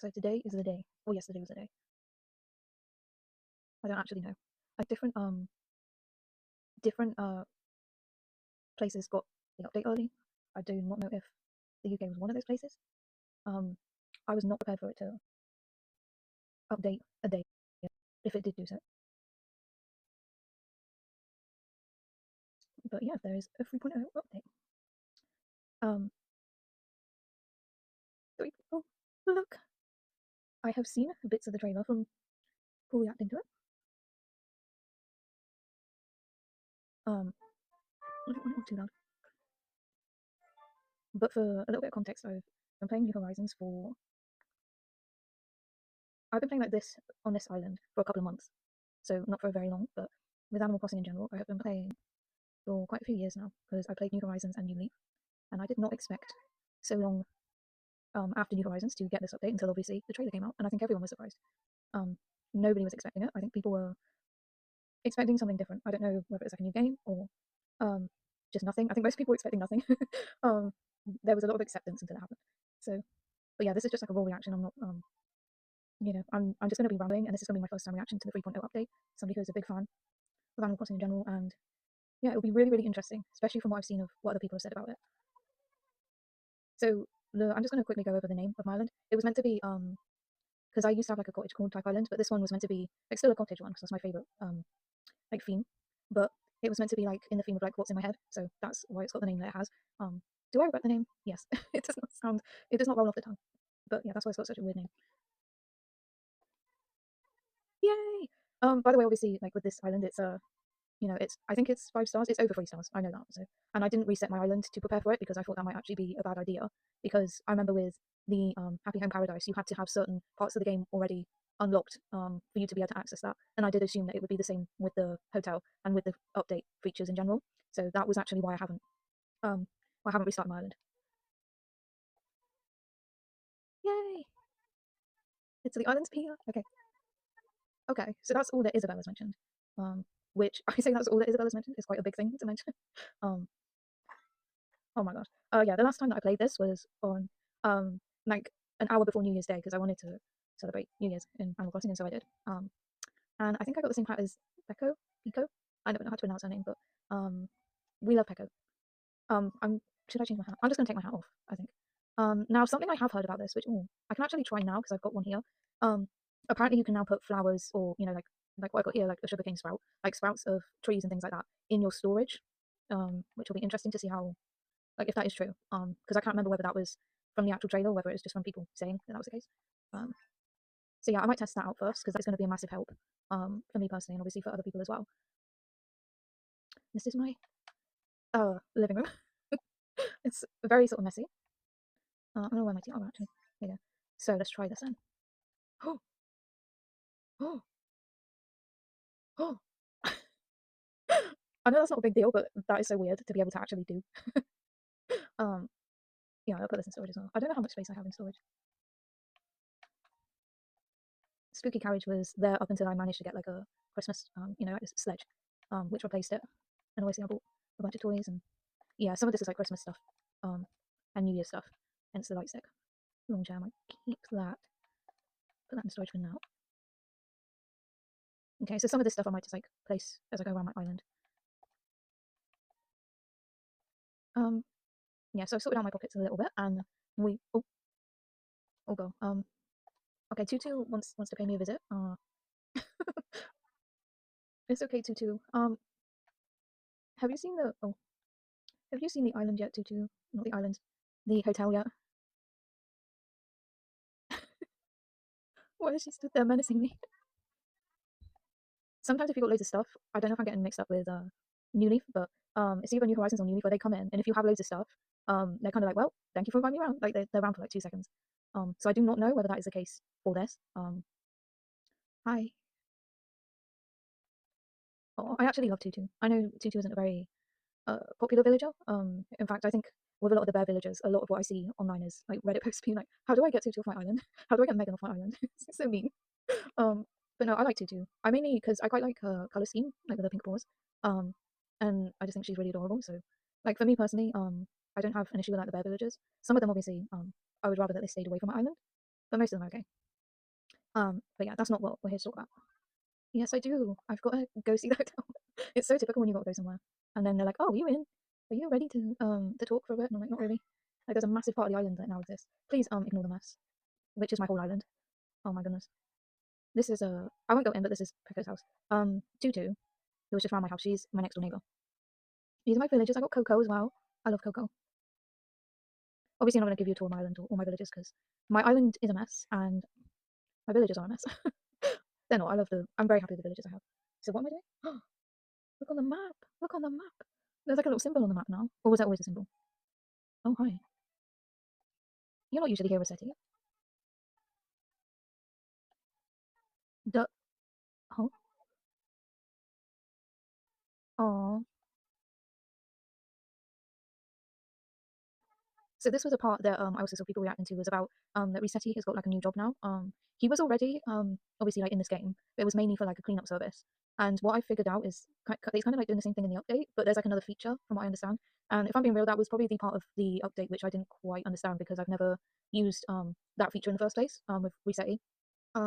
So today is the day. Oh, yesterday was the day. I don't actually know. Like different places got the update early. I do not know if the UK was one of those places. Um, I was not prepared for it to update a day if it did do so. But yeah, there is a 3.0 update. 3. Oh, look! I have seen bits of the trailer from people reacting to it. Not too loud. But for a little bit of context, I've been playing New Horizons for. I've been playing like this on this island for a couple of months, so not for very long. But with Animal Crossing in general, I have been playing for quite a few years now because I played New Horizons and New Leaf, and I did not expect so long after New Horizons to get this update until obviously the trailer came out, and I think everyone was surprised. Um, Nobody was expecting it. I think people were expecting something different. I don't know whether it's like a new game or um, just nothing. I think most people were expecting nothing. um, there was a lot of acceptance until it happened. So, but yeah, this is just like a raw reaction. I'm not, I'm just going to be rambling, and this is going to be my first time reaction to the 3.0 update. Somebody who's a big fan of Animal Crossing in general, and yeah, it'll be really, really interesting, especially from what I've seen of what other people have said about it. So I'm just going to quickly go over the name of my island. It was meant to be because I used to have like a cottage core type island, but this one was meant to be like still a cottage one because that's my favorite like theme. But it was meant to be like in the theme of like what's in my head, so that's why it's got the name that it has. Do I regret the name? Yes. It does not roll off the tongue. But yeah, that's why it's got such a weird name. Yay! By the way, obviously, like with this island, it's I think it's 5 stars. It's over 3 stars. I know that. So, and I didn't reset my island to prepare for it because I thought that might actually be a bad idea. Because I remember with the Happy Home Paradise, you had to have certain parts of the game already unlocked for you to be able to access that. And I did assume that it would be the same with the hotel and with the update features in general. So that was actually um why I haven't restarted my island. Yay! It's the island's Pia. Okay. Okay. So that's all that Isabella's mentioned. Which I say that's all that Isabella's mentioned is quite a big thing to mention. um Oh my god. Yeah, the last time that I played this was on like an hour before New Year's Day because I wanted to celebrate New Year's in Animal Crossing, and so I did. And I think I got the same hat as Peko. Pico. I don't know how to pronounce her name, but we love Peko. I'm should I change my hat? I'm just gonna take my hat off, I think. Now something I have heard about this, which I can actually try now because I've got one here. Um, Apparently you can now put flowers or like what I got here, like a sugarcane sprout, like sprouts of trees and things like that, in your storage. Which will be interesting to see how like if that is true, because I can't remember whether that was from the actual trailer or whether it was just from people saying that was the case. Um, so yeah, I might test that out first because that's going to be a massive help for me personally and obviously for other people as well. This is my living room. It's very sort of messy. I don't know where my teeth are actually. There you go. So let's try this then. Oh, oh, oh. I know that's not a big deal, but that is so weird to be able to actually do. um, yeah, I'll put this in storage as well. I don't know how much space I have in storage. Spooky Carriage was there up until I managed to get like a Christmas, like this sledge, which replaced it. And obviously I bought a bunch of toys and yeah, some of this is like Christmas stuff, and New Year stuff. Hence the light stick. Lawn chair, I might keep that. Put that in storage for now. Okay, so some of this stuff I might just like place as I go around my island. Yeah, so I've sorted out my pockets a little bit, and we go. Okay, Tutu wants to pay me a visit. It's okay, Tutu. Have you seen have you seen the island yet, Tutu? Not the island, the hotel yet? Why is she stood there menacing me? Sometimes if you've got loads of stuff, I don't know if I'm getting mixed up with New Leaf, but it's either New Horizons or New Leaf where they come in, and if you have loads of stuff, they're kind of like, well, thank you for inviting me around. Like they're around for like 2 seconds. So I do not know whether that is the case for this. Hi. Oh, I actually love Tutu. I know Tutu isn't a very popular villager. In fact, I think with a lot of the bear villagers, a lot of what I see online is like Reddit posts being like, "How do I get Tutu off my island? How do I get Megan off my island?" It's so mean. Um, but no, I like Tutu. I mainly because I quite like her color scheme, like with the pink paws. Um, and I just think she's really adorable. So, like for me personally, I don't have an issue with like the bear villagers. Some of them obviously, I would rather that they stayed away from my island. but most of them are okay. But yeah, that's not what we're here to talk about. Yes, I do. I've got to go see the hotel. It's so typical when you got to go somewhere, and then they're like, "Oh, are you in? Are you ready to talk for a bit?" And I'm like, "Not really." Like, there's a massive part of the island that now exists. Please ignore the mess, which is my whole island. Oh my goodness. This is I won't go in, but this is Pekka's house. Tutu, who was just around my house. She's my next door neighbor. These are my villagers. I got Coco as well. I love Coco. Obviously, I'm not going to give you a tour of my island or my villages because my island is a mess and my villages are a mess. They're not. I'm very happy with the villages I have. So what am I doing? Look on the map. Look on the map. There's like a little symbol on the map now. Or was that always a symbol? Oh, hi. You're not usually here, Rossetti. Duh. Oh. Aww. So this was a part that I also saw people reacting to was about that Resetti has got like a new job now. He was already obviously like in this game, but it was mainly for like a cleanup service. And what I figured out is he's kind of like doing the same thing in the update, but there's like another feature from what I understand. And if I'm being real, that was probably the part of the update which I didn't quite understand because I've never used that feature in the first place with Resetti.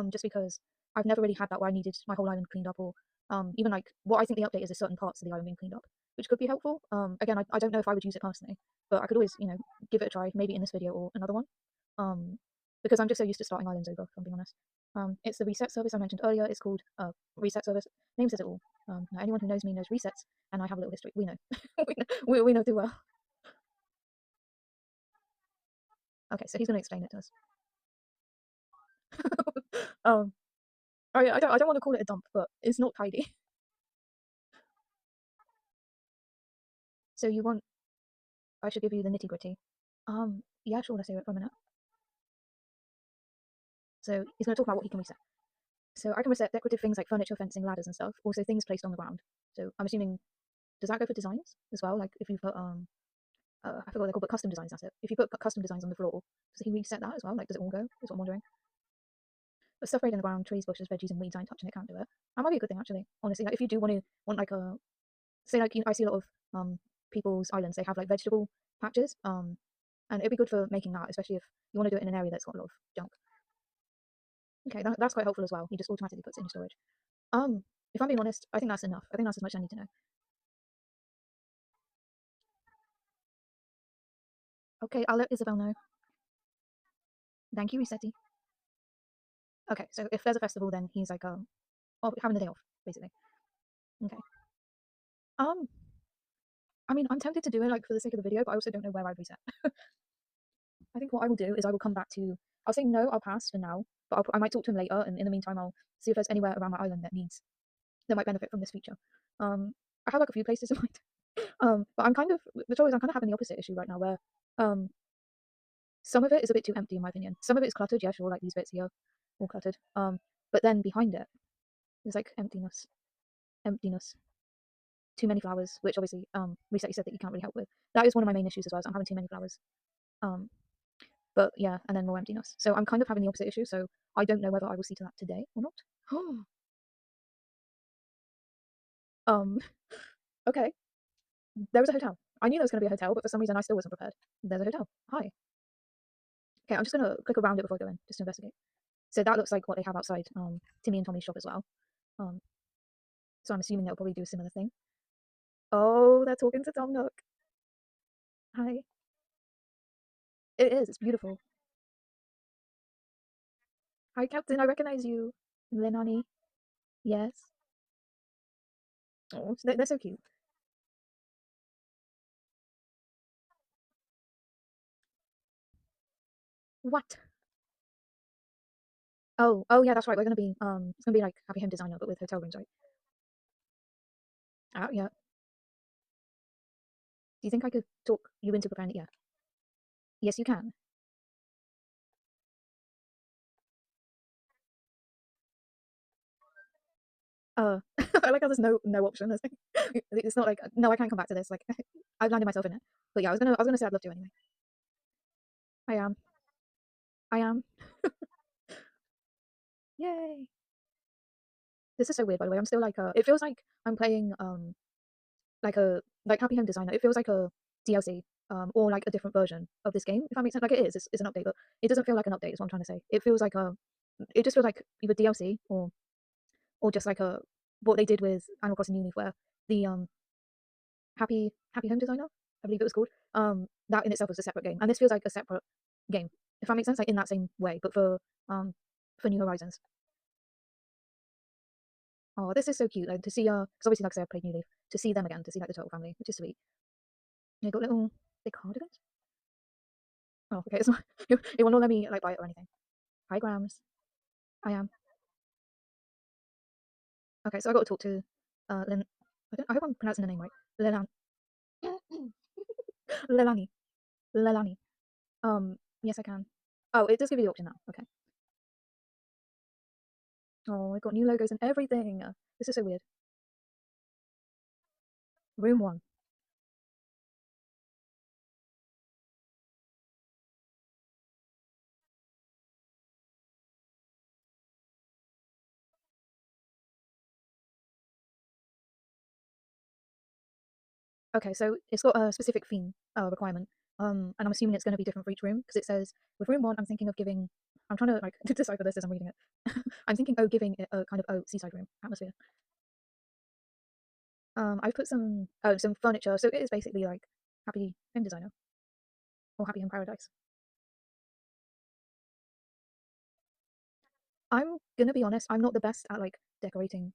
Just because I've never really had that where I needed my whole island cleaned up or even like what I think the update is certain parts of the island being cleaned up, which could be helpful. Again, I don't know if I would use it personally, but I could always, give it a try, maybe in this video or another one. Um, because I'm just so used to starting islands over, if I'm being honest. It's the reset service I mentioned earlier. It's called reset service. Name says it all. Now anyone who knows me knows resets, and I have a little history. We know, we know too well. Okay, so he's going to explain it to us. um, I don't want to call it a dump, but it's not tidy. So you want I should give you the nitty gritty. Yeah, sure, let's hear it for a minute. So he's going to talk about what he can reset. So I can reset decorative things like furniture, fencing, ladders, and stuff. Also things placed on the ground. So I'm assuming, does that go for designs as well? Like if you put I forgot what they're called, but custom designs. That's it. If you put custom designs on the floor, does he reset that as well? Like does it all go? Is what I'm wondering. But stuff right in the ground, trees, bushes, veggies, and weeds, I ain't touching it. Can't do it. That might be a good thing actually. Honestly, like if you do want like a say like I see a lot of people's islands. They have like vegetable patches. And it'd be good for making that, especially if you want to do it in an area that's got a lot of junk. Okay, that's quite helpful as well. He just automatically puts it in your storage. If I'm being honest, I think that's enough. I think that's as much as I need to know. Okay, I'll let Isabel know. Thank you, Resetti. Okay, so if there's a festival, then he's like, having the day off, basically. Okay. Um, I mean, I'm tempted to do it like for the sake of the video, but I also don't know where I'd reset. I think what I will do is I will come back to. I'll say no, I'll pass for now, but I might talk to him later, and in the meantime, I'll see if there's anywhere around my island that might benefit from this feature. I have like a few places in mind. But I'm kind of the trouble is I'm kind of having the opposite issue right now where um some of it is a bit too empty in my opinion. Some of it is cluttered, yeah, sure, like these bits here, all cluttered. But then behind it there's like emptiness, too many flowers, which obviously Reset you said that you can't really help with. That is one of my main issues as well. Is I'm having too many flowers. Um, but yeah, and then more emptiness. So I'm kind of having the opposite issue. So I don't know whether I will see to that today or not. um, okay, there was a hotel. I knew there was going to be a hotel, but for some reason I still wasn't prepared. There's a hotel. Hi. Okay, I'm just gonna click around it before I go in, just to investigate. So that looks like what they have outside Timmy and Tommy's shop as well. Um, so I'm assuming they'll probably do a similar thing. Oh, they're talking to Tom Nook. Hi. It is. It's beautiful. Hi, Captain. I recognize you. Lenani. Yes. Oh, they're so cute. What? Oh yeah, that's right. We're gonna be it's gonna be like Happy Home Designer, but with hotel rooms, right? Oh yeah. Do you think I could talk you into preparing it? Yeah. Yes, you can. I like how there's no option. It's not like no, I can't come back to this. Like I've landed myself in it. But yeah, I was gonna say I'd love to anyway. I am. I am. Yay. This is so weird by the way. I'm still like it feels like I'm playing like a like Happy Home Designer. It feels like a DLC. or like a different version of this game. If that makes sense, like it is, it's an update, but it doesn't feel like an update. Is what I'm trying to say. It feels like it just feels like either DLC or just like a what they did with Animal Crossing New Leaf, where the Happy Home Designer, I believe it was called, that in itself was a separate game, and this feels like a separate game. If that makes sense, like in that same way, but for New Horizons. Oh, this is so cute. Like to see, because obviously, like I said, I played New Leaf. To see them again, to see like the Turtle family, which is sweet. They got little big cardigans. Oh, okay. It's not. It will not let me like buy it or anything. Hi, Grams. I am. Okay, so I got to talk to Lin. I hope I'm pronouncing the name right. Lelan. Lelani. Lelani. Yes, I can. Oh, it does give you the option now. Okay. Oh, I got new logos and everything. This is so weird. Room one. Okay, so it's got a specific theme requirement. And I'm assuming it's going to be different for each room because it says with room one, I'm thinking of giving. I'm trying to like to decipher this as I'm reading it. I'm thinking, oh, giving it a kind of seaside room atmosphere. I've put some furniture, so it is basically like Happy Home Designer or Happy Home Paradise. I'm gonna be honest, I'm not the best at like decorating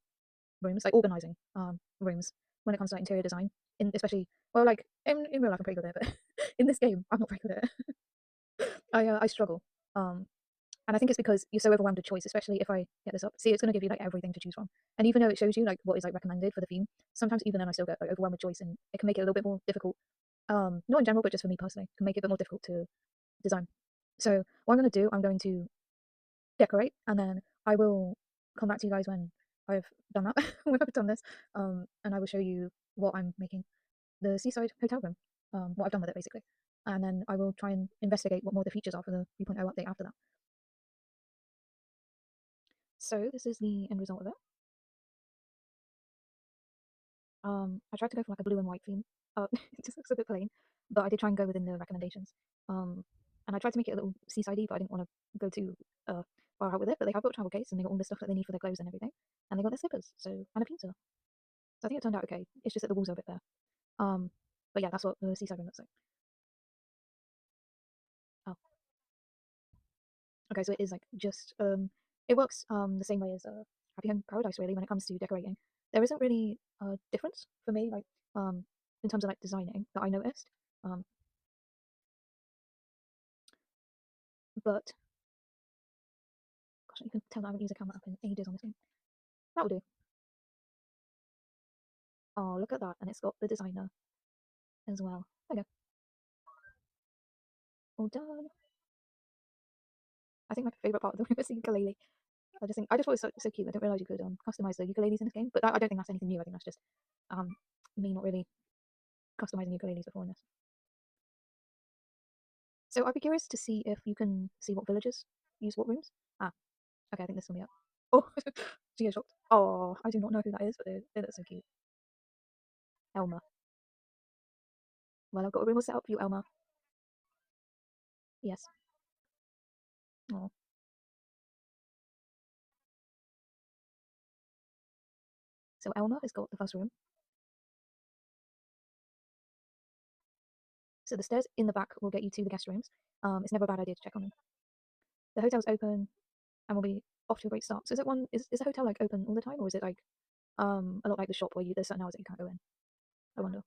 rooms, like organizing rooms when it comes to like interior design. In especially well, like in real life I'm pretty good at it, but in this game I'm not very good at it. I struggle. Um, and I think it's because you're so overwhelmed with choice, especially if I get this up. See, it's gonna give you like everything to choose from, and even though it shows you like what is like recommended for the theme, sometimes even then I still get like overwhelmed with choice, and it can make it a little bit more difficult. Not in general, but just for me personally, can make it a bit more difficult to design. So what I'm gonna do, I'm going to decorate, and then I will come back to you guys when I've done that, when I've done this, and I will show you what I'm making the seaside hotel room, what I've done with it basically, and then I will try and investigate what more the features are for the 3.0 update after that. So this is the end result of it. I tried to go for like a blue and white theme. It just looks a bit plain, but I did try and go within the recommendations. Um, and I tried to make it a little seasidey, but I didn't want to go too far out with it. But they have got a travel case and they got all the stuff that they need for their clothes and everything, and they got their slippers, so and a pizza. So I think it turned out okay. It's just that the walls are a bit bare. Um, but yeah, that's what the seaside room looks like. Oh, okay, so it is like just it works the same way as Happy Home Paradise really when it comes to decorating. There isn't really a difference for me like in terms of like designing that I noticed. Um, but gosh, you can tell that I haven't used a camera app in ages on this game. That will do. Oh, look at that, and it's got the designer as well. There we go, all done. I think my favorite part of the room is the ukulele. I just thought it was so cute. I didn't realize you could customize the ukuleles in this game, but I don't think that's anything new. I think that's just um me not really customizing ukuleles before in this. So I'd be curious to see if you can see what villagers use what rooms. Ah, okay, I think this will be up. Oh, she is shocked. Oh, I do not know who that is, but they look so cute. Elma. Well, I've got a room all set up for you, Elma. Yes. Oh. So Elma has got the first room. So the stairs in the back will get you to the guest rooms. It's never a bad idea to check on them. The hotel's open and will be off to a great start. So is it one? Is the hotel like open all the time, or is it like a lot like the shop where there's certain hours that you can't go in? I wonder.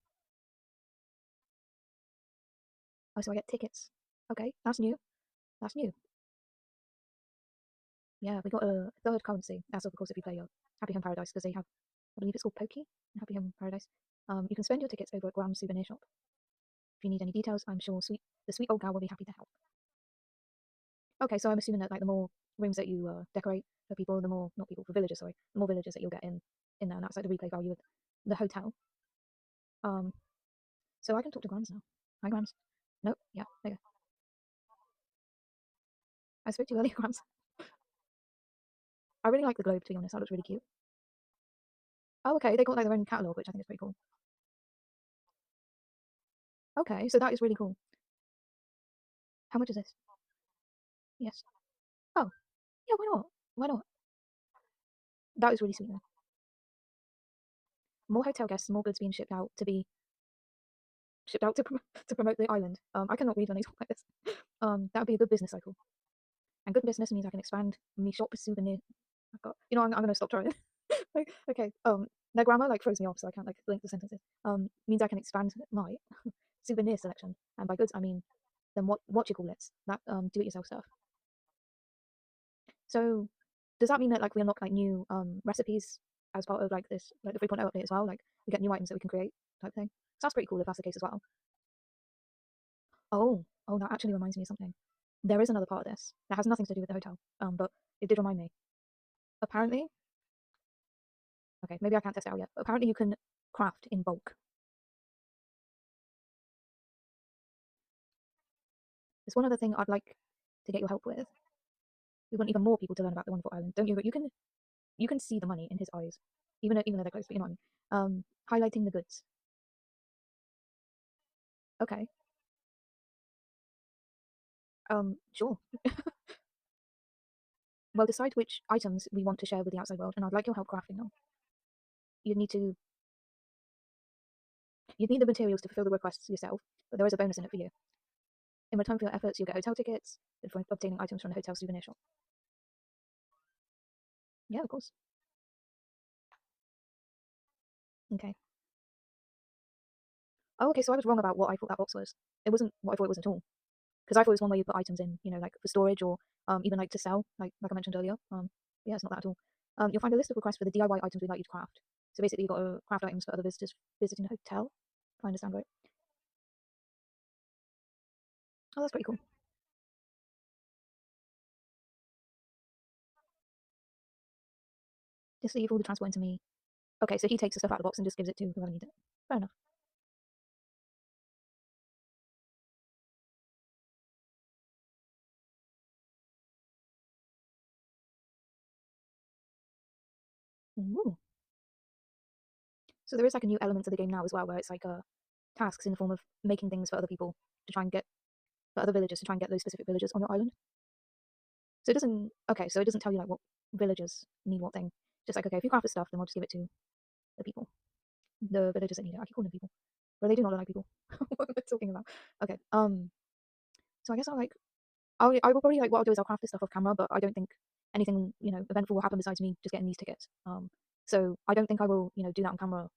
Oh, so I get tickets. Okay, that's new. That's new. Yeah, we got a third currency. That's of course if you play Happy Home Paradise because they have, I believe it's called Pokey in Happy Home Paradise. You can spend your tickets over at Graham's souvenir shop. If you need any details, I'm sure the sweet old gal will be happy to help. Okay, so I'm assuming that like the more rooms that you decorate for people, the more not people for villagers, sorry, the more villagers that you'll get in there, and that's like the replay value of the hotel. Um, so I can talk to Grams now. Hi, Grams. Nope. Yeah. There you go. I spoke to you earlier, Grams. I really like the globe. To be honest, that looks really cute. Oh, okay. They got like their own catalog, which I think is pretty cool. Okay, so that is really cool. How much is this? Yes. Oh, yeah, why not? Why not? That is really sweet. More hotel guests, more goods being shipped out to to promote the island. I cannot read when they talk like this. That would be a good business cycle. And good business means I can expand me shop souvenir. I got, I'm gonna stop trying. Like, okay. Their grammar like throws me off, so I can't like link the sentences. Means I can expand my souvenir selection, and by goods I mean then what you call it, that do it yourself stuff. So does that mean that like we unlock like new recipes as part of like this like the 3.0 update as well? Like we get new items that we can create type thing. Sounds pretty cool if that's the case as well. Oh, that actually reminds me of something. There is another part of this that has nothing to do with the hotel. But it did remind me. Apparently, okay, maybe I can't test it out yet. But apparently, you can craft in bulk. There's one other thing I'd like to get your help with. We want even more people to learn about the wonderful island, don't you? But you can see the money in his eyes, even though they're closed. But you know what I mean. Highlighting the goods. Okay. Sure. Well, decide which items we want to share with the outside world, and I'd like your help crafting them. You'd need to you'd need the materials to fulfill the requests yourself, but there is a bonus in it for you. In return for your efforts, you'll get hotel tickets for obtaining items from the hotel souvenir shop. Yeah, of course. Okay. Oh, okay. So I was wrong about what I thought that box was. It wasn't what I thought it was at all. Because I thought it was one where you put items in, like for storage or even like to sell, like I mentioned earlier. Yeah, it's not that at all. You'll find a list of requests for the DIY items we'd like you to craft. So basically, you've got to craft items for other visitors visiting the hotel. If I understand right. Oh, that's pretty cool. Just leave all the transport into me. Okay, so he takes the stuff out of the box and just gives it to whoever needs it. Fair enough. Ooh. So there is like a new element to the game now as well, where it's like tasks in the form of making things for other people to try and get for other villagers to try and get those specific villagers on your island. So it doesn't. Okay, so it doesn't tell you like what villagers need what thing. Just like okay, if you craft the stuff, then we'll just give it to the people, the villagers that need it. I keep calling them people, but they do not look like people. What am I talking about? Okay. So I guess I will probably like what I'll do is I'll craft this stuff off camera, but I don't think anything eventful will happen besides me just getting these tickets. So I don't think I will do that on camera.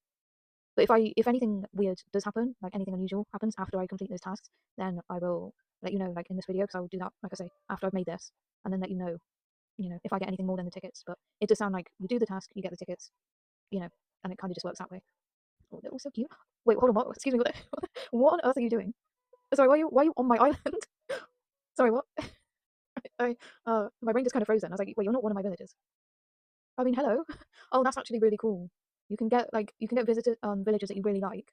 But if anything weird does happen, like anything unusual happens after I complete those tasks, then I will let you know, like in this video, because I will do that, like I say, after I've made this, and then let if I get anything more than the tickets. But it does sound like you do the task, you get the tickets, you know, and it kind of just works that way. Oh, they're all so cute. Wait, hold on, what? Excuse me, what on earth are you doing? Sorry, why are you on my island? Sorry, what? My brain just kind of frozen. I was like, wait, you're not one of my villagers. I mean, hello. Oh, that's actually really cool. You can get visited villagers that you really like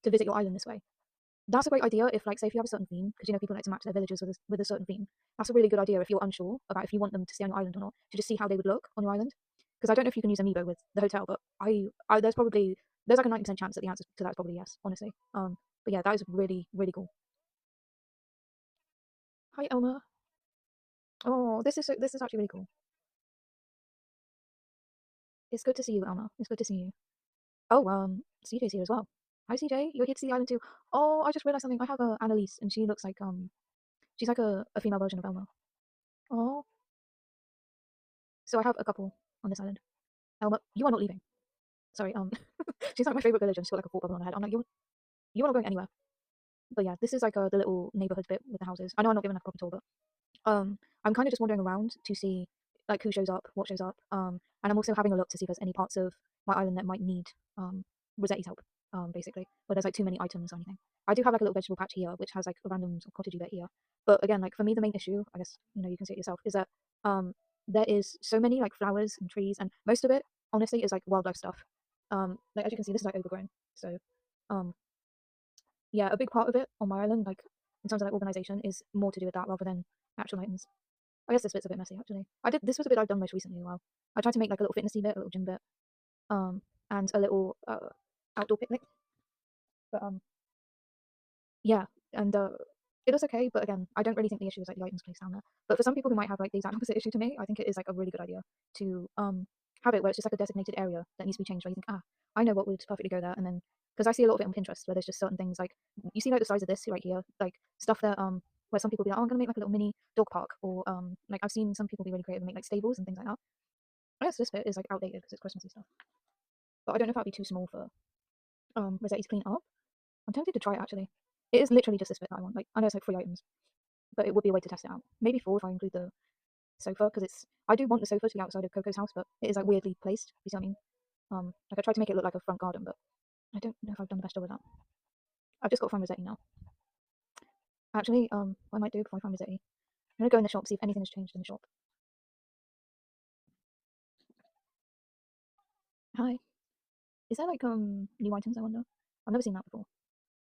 to visit your island this way. That's a great idea if like say if you have a certain theme, because people like to match their villagers with a certain theme. That's a really good idea if you're unsure about if you want them to stay on your island or not, to just see how they would look on your island. Because I don't know if you can use Amiibo with the hotel, but there's like a 90% chance that the answer to that is probably yes, honestly. But yeah, that is really, really cool. Hi Elma. Oh, this is actually really cool. It's good to see you, Elma. It's good to see you. Oh, CJ's here as well. Hi CJ, you're here to see the island too. Oh, I just realized something. I have a Annalise, and she looks like she's like a female version of Elma. Oh, so I have a couple on this island. Elma, you are not leaving. Sorry, she's like my favorite village, and she's got like a thought bubble on her head. I'm like, you're not going anywhere. But yeah, this is like the little neighborhood bit with the houses. I know I'm not giving a proper tour, but I'm kind of just wandering around to see like who shows up, what shows up, and I'm also having a look to see if there's any parts of my island that might need Rosetti's help, basically, where there's like too many items or anything. I do have like a little vegetable patch here, which has like a random sort of cottagey bit here. But again, like for me, the main issue, I guess you can see it yourself, is that there is so many like flowers and trees, and most of it, honestly, is like wildlife stuff. Like as you can see, this is like overgrown. So, um, yeah, a big part of it on my island, like in terms of like organization, is more to do with that rather than actual items. I guess this bit's a bit messy actually. This was a bit I've done most recently as well. I tried to make like a little fitnessy bit, a little gym bit, and a little outdoor picnic. But Yeah, and it was okay, but again, I don't really think the issue is like the items placed down there. But for some people who might have like the exact opposite issue to me, I think it is like a really good idea to have it where it's just like a designated area that needs to be changed. Where you think, ah, I know what would perfectly go there, and then because I see a lot of it on Pinterest where there's just certain things like you see like the size of this right here, like stuff that where some people be like, oh, I'm gonna make like a little mini dog park, or like I've seen some people be really creative and make like stables and things like that. I guess this bit is like outdated because it's Christmassy stuff, but I don't know if that'd be too small for Rossetti to clean up. I'm tempted to try it actually. It is literally just this bit that I want. Like I know it's like 3 items, but it would be a way to test it out. Maybe 4 if I include the sofa, because it's I do want the sofa to be outside of Coco's house, but it is like weirdly placed. You see what I mean? Like I tried to make it look like a front garden, but I don't know if I've done the best job with that. I've just got to find Rossetti now. Actually, what I might do before I find Rossetti, I'm gonna go in the shop, see if anything has changed in the shop. Hi. Is there like new items? I wonder. I've never seen that before.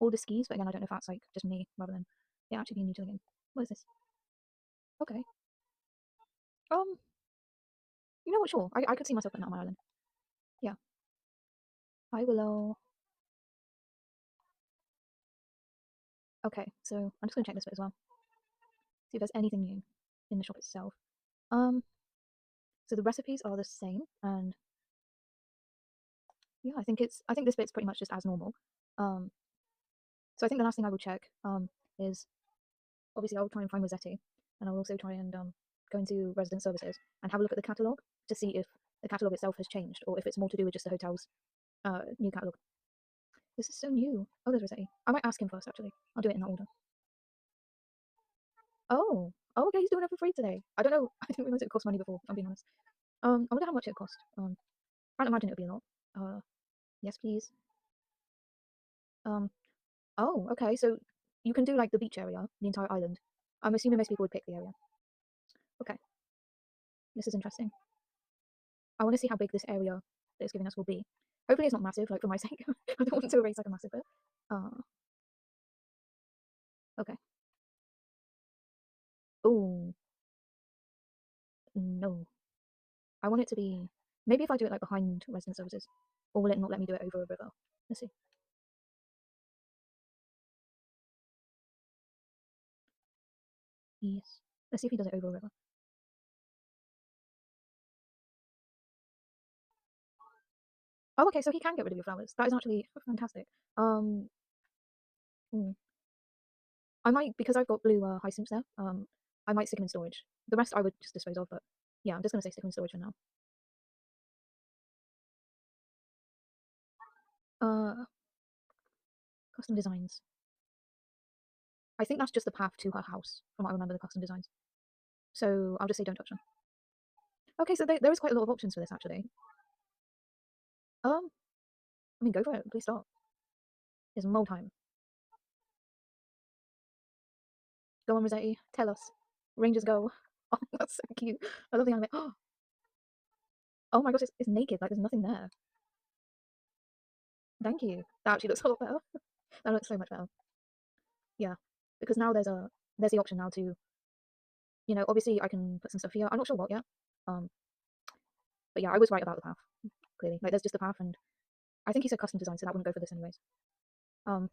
All the skis, but again, I don't know if that's like just me rather than it actually being new to the game. What is this? Okay. Um, you know what? Sure, I could see myself putting that on my island. Yeah. Hi, Willow. Okay, so I'm just gonna check this bit as well. See if there's anything new in the shop itself. Um, so the recipes are the same, and yeah, I think this bit's pretty much just as normal. Um, so I think the last thing I will check is obviously I'll try and find Rossetti, and I'll also try and go into resident services and have a look at the catalogue to see if the catalogue itself has changed or if it's more to do with just the hotel's new catalogue. This is so new. Oh, there's Rossetti. I might ask him first actually. I'll do it in that order. Oh, okay, he's doing it for free today. I don't know. I didn't realize it cost money before. I'm being honest. I wonder how much it cost. Can't imagine it would be a lot. Yes, please. Um, oh, okay. So you can do like the beach area, the entire island. I'm assuming most people would pick the area. Okay, this is interesting. I want to see how big this area that it's giving us will be. Hopefully, it's not massive. Like for my sake, I don't want to erase like a massive bit. Uh, okay. Oh no, I want it to be. Maybe if I do it like behind resident services, or will it not let me do it over a river? Let's see. Yes. Let's see if he does it over a river. Oh, okay, so he can get rid of your flowers. That is actually fantastic. Um, hmm, I might because I've got blue hyacinths there. I might stick them in storage. The rest I would just dispose of, but yeah, I'm just gonna say stick them in storage for now. Uh, custom designs. I think that's just the path to her house, from what I remember the custom designs. So I'll just say don't touch them. Okay, so there is quite a lot of options for this actually. I mean, go for it. Please start. It's mold time. Go on, Rossetti. Tell us. Rangers go. Oh, that's so cute. I love the anime. Oh my gosh, it's naked. Like there's nothing there. Thank you. That actually looks a lot better. That looks so much better. Yeah, because now there's the option now to obviously I can put some stuff here. I'm not sure what yet. Um, but yeah, I was right about the path. Clearly, like there's just a path, and I think he said custom design, so that wouldn't go for this anyways. Um,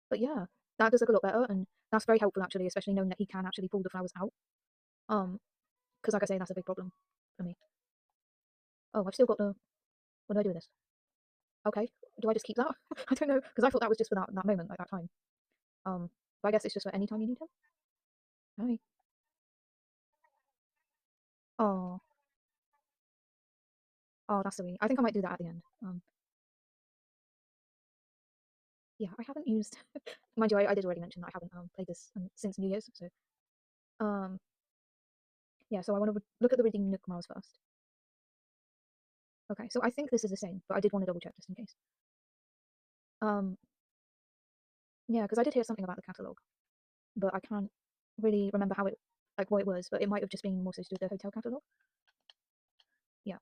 but yeah, that does look a lot better, and that's very helpful actually, especially knowing that he can actually pull the flowers out. Um, because like I say, that's a big problem for me. Oh, I've still got the. What do I do with this? Okay, do I just keep that? I don't know, because I thought that was just for that moment, like that time. But I guess it's just for any time you need him. Right. Oh, oh, that's sweet. I think I might do that at the end. Yeah, I haven't used. Mind you, I did already mention that I haven't played this since New Year's. So um, yeah. So I want to look at the redeemed Nook Miles first. Okay, so I think this is the same, but I did want to double check just in case. Um, yeah, because I did hear something about the catalog, but I can't really remember how it like what it was. But it might have just been more so to do with the hotel catalog. Yeah,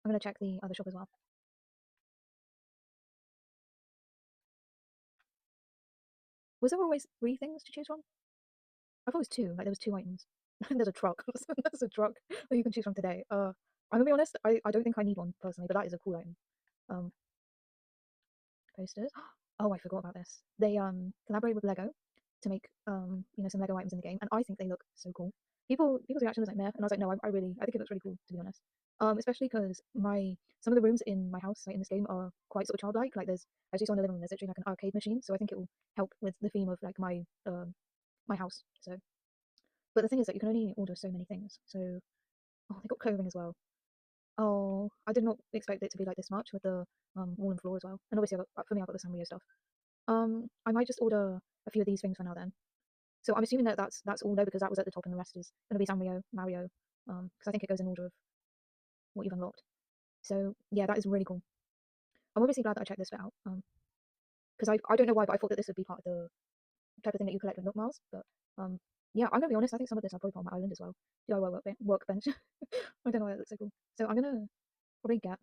I'm gonna check the other shop as well. Was there always 3 things to choose from? I thought it was 2. Like there was 2 items. There's a truck. There's a truck that you can choose from today. I'm gonna be honest. I don't think I need one personally, but that is a cool item. Um, posters. Oh, I forgot about this. They collaborate with Lego to make some Lego items in the game, and I think they look so cool. People's reaction was like meh, and I was like, no, I think it looks really cool, to be honest. Especially because my some of the rooms in my house, like in this game, are quite sort of childlike. Like there's, as you saw in the living room, there's actually like an arcade machine, so I think it will help with the theme of like my house. So, but the thing is that you can only order so many things. So, oh, they got clothing as well. Oh, I did not expect it to be like this much with the wall and floor as well. And obviously, for me, I got the Sanrio stuff. I might just order a few of these things for now then. So I'm assuming that that's all though because that was at the top and the rest is gonna be Sanrio, Mario, because I think it goes in order of what you've unlocked. So yeah, that is really cool. I'm obviously glad that I checked this bit out. Because I don't know why, but I thought that this would be part of the type of thing that you collect with Nook Miles. But yeah, I'm gonna be honest. I think some of this I'll probably put on my island as well. DIY workbench. I don't know why it looks so cool. So I'm gonna probably get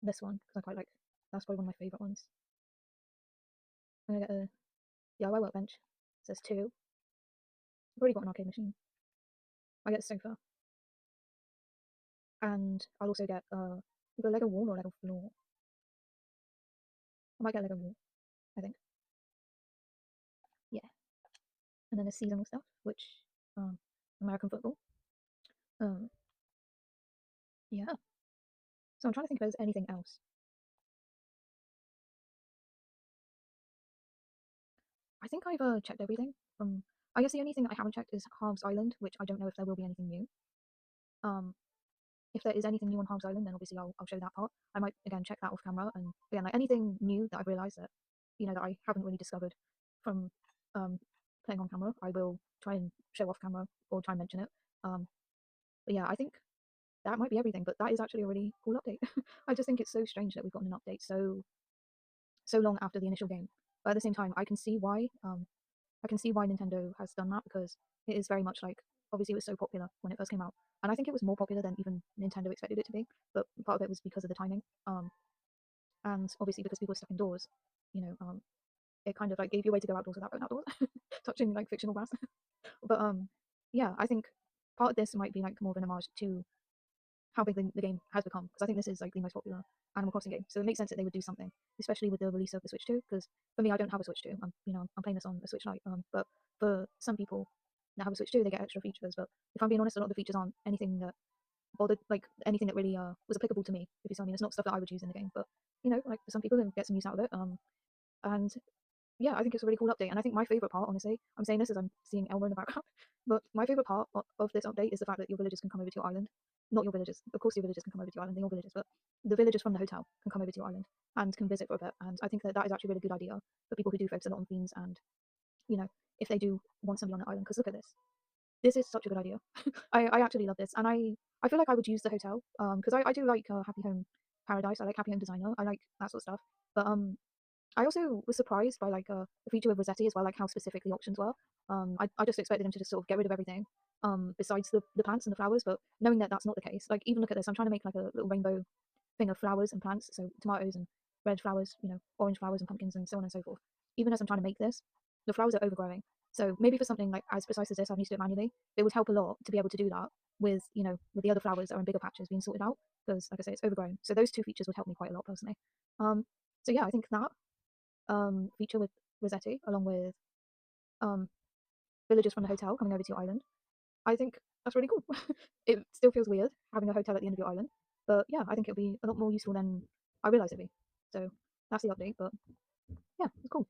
this one because I quite like. That's probably one of my favorite ones. I'm gonna get a DIY workbench. It says two. I've already got an arcade machine. I get a sofa, and I'll also get either Lego wall or Lego floor. I might get Lego wall, I think. Yeah, and then the seasonal stuff, which um American football. Um, yeah. So I'm trying to think if there's anything else. I think I've checked everything from. I guess the only thing that I haven't checked is Harv's Island, which I don't know if there will be anything new. Um, if there is anything new on Harv's Island, then obviously I'll show that part. I might again check that off camera, and again like anything new that I've realised that that I haven't really discovered from um playing on camera, I will try and show off camera or try and mention it. Um, but yeah, I think that might be everything. But that is actually a really cool update. I just think it's so strange that we've gotten an update so long after the initial game. But at the same time, I can see why Nintendo has done that because it is very much like obviously it was so popular when it first came out, and I think it was more popular than even Nintendo expected it to be. But part of it was because of the timing, and obviously because people were stuck indoors, it kind of like gave you a way to go outdoors without going outdoors, touching like fictional grass. But yeah, I think part of this might be like more of an homage to how big the game has become because I think this is like the most popular Animal Crossing game. So it makes sense that they would do something, especially with the release of the Switch 2. Because for me, I don't have a Switch 2. I'm playing this on a Switch Lite. But for some people that have a Switch 2, they get extra features. But if I'm being honest, a lot of the features aren't anything that bothered, like anything that really was applicable to me. If you see what I mean, it's not stuff that I would use in the game. But like for some people, they get some use out of it. And yeah, I think it's a really cool update. And I think my favorite part, honestly, I'm saying this as I'm seeing Elmer in the background, but my favorite part of this update is the fact that your villagers can come over to your island. Not your villagers, of course, your villagers can come over to your island. They're your villagers, but the villagers from the hotel can come over to your island and can visit for a bit. And I think that that is actually a really good idea for people who do focus a lot on themes and you know if they do want somebody on the island. Because look at this, this is such a good idea. I actually love this, and I feel like I would use the hotel because I do like Happy Home Paradise. I like Happy Home Designer. I like that sort of stuff. But I also was surprised by like the feature with Rossetti as well, like how specific the options were. I just expected him to just sort of get rid of everything, besides the plants and the flowers. But knowing that that's not the case, like even look at this, I'm trying to make like a little rainbow thing of flowers and plants, so tomatoes and red flowers, orange flowers and pumpkins and so on and so forth. Even as I'm trying to make this, the flowers are overgrowing. So maybe for something like as precise as this, I need to do it manually. It would help a lot to be able to do that with with the other flowers that are in bigger patches being sorted out because, like I say, it's overgrown. So those two features would help me quite a lot personally. So yeah, I think that feature with Rossetti, along with um, villagers from the hotel coming over to your island. I think that's really cool. It still feels weird having a hotel at the end of your island, but yeah, I think it'll be a lot more useful than I realised it'd be. So that's the update, but yeah, it's cool.